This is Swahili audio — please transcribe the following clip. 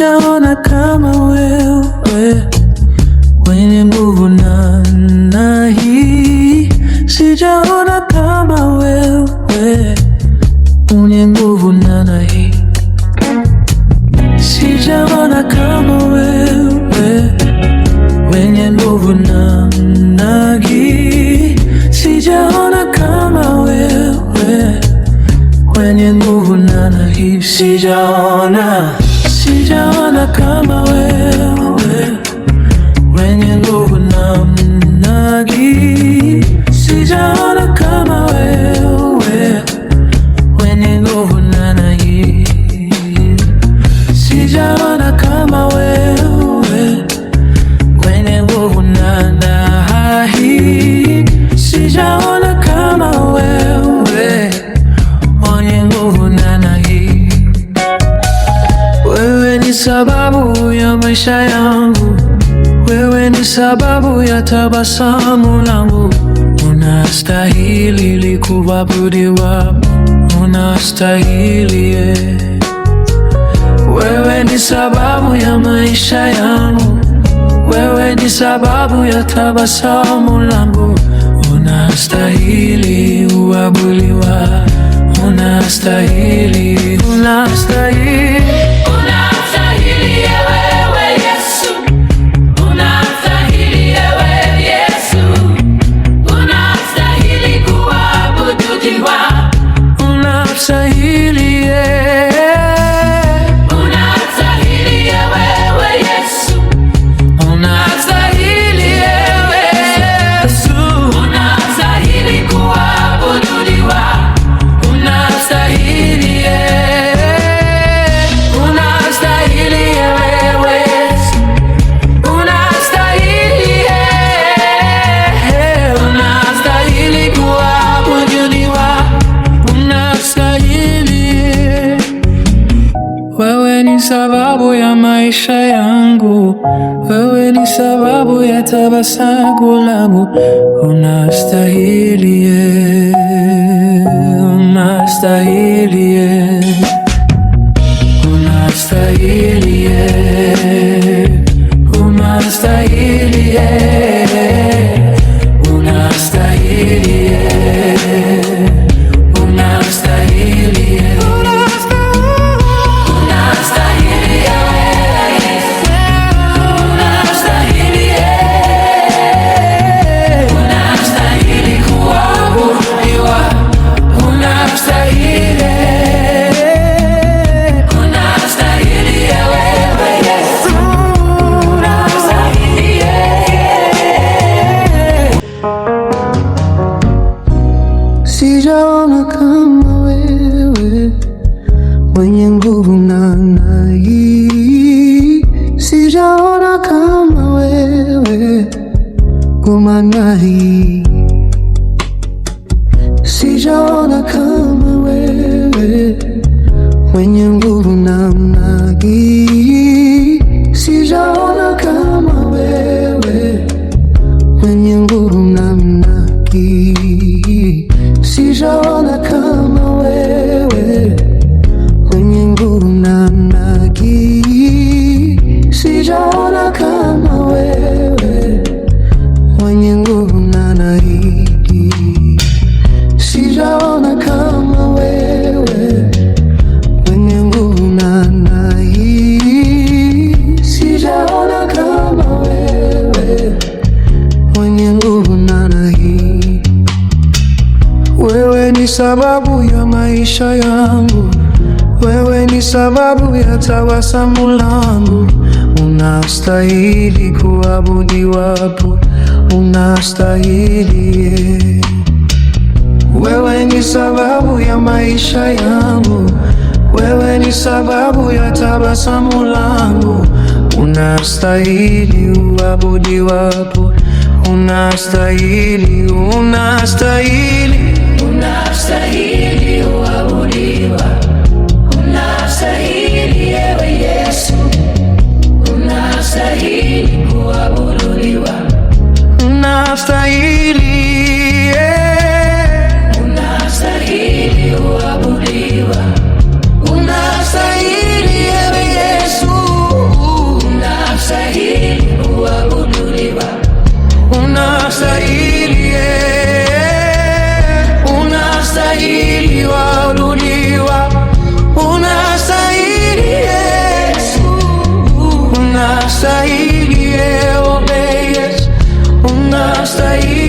sijaona kama wewe, mwenye nguvu namna hii. Sijaona kama wewe, mwenye nguvu namna hii. Sijaona kama wewe, mwenye nguvu namna hii. Sijaona kama wewe, mwenye nguvu namna hii. Sijaona kama wewe, mwenye nguvu namna hii. Sijaona kama wewe, mwenye nguvu namna hii. Sijaona kama wewe, mwenye nguvu namna hii. Sijaona kama wewe, mwenye nguvu namna hii. Wewe ni sababu ya maisha yangu, wewe ni sababu ya tabasamu langu. Unastahili kuabudiwa, unastahili Wewe ni sababu ya maisha yangu, wewe ni sababu ya tabasamu langu. Unastahili kuabudiwa, unastahili, unastahili. Wewe ni sababu ya maisha yangu, wewe ni sababu ya tabasamu langu. Unastahili, unastahili, unastahili, unastahili, unastahili, unastahili. Sijaona kama wewe, mwenye nguvu namna hii. Sijaona kama wewe, namna hii. Sijaona kama wewe, mwenye nguvu namna hii. Sijaona kama wewe, mwenye nguvu namna hii. Sijaona kama wewe, mwenye nguvu namna hii. Sijaona kama wewe, mwenye nguvu namna hii. Sijaona kama wewe, mwenye nguvu namna hii. Sijaona kama wewe, mwenye nguvu namna hii. Wewe ni sababu ya maisha yangu, wewe ni sababu ya tabasamu langu. Unastahili kuabudiwa, unastahili. Wewe ni sababu ya maisha yangu, wewe ni sababu ya tabasamu langu. Unastahili kuabudiwa, unastahili, unastahili. Unastahili kuabudiwa, unastahili ewe Yesu. Unastahili kuabudiwa, unastahili, unastahili kuabudiwa, unastahili ewe Yesu. unastahili, oh yes, unastahili.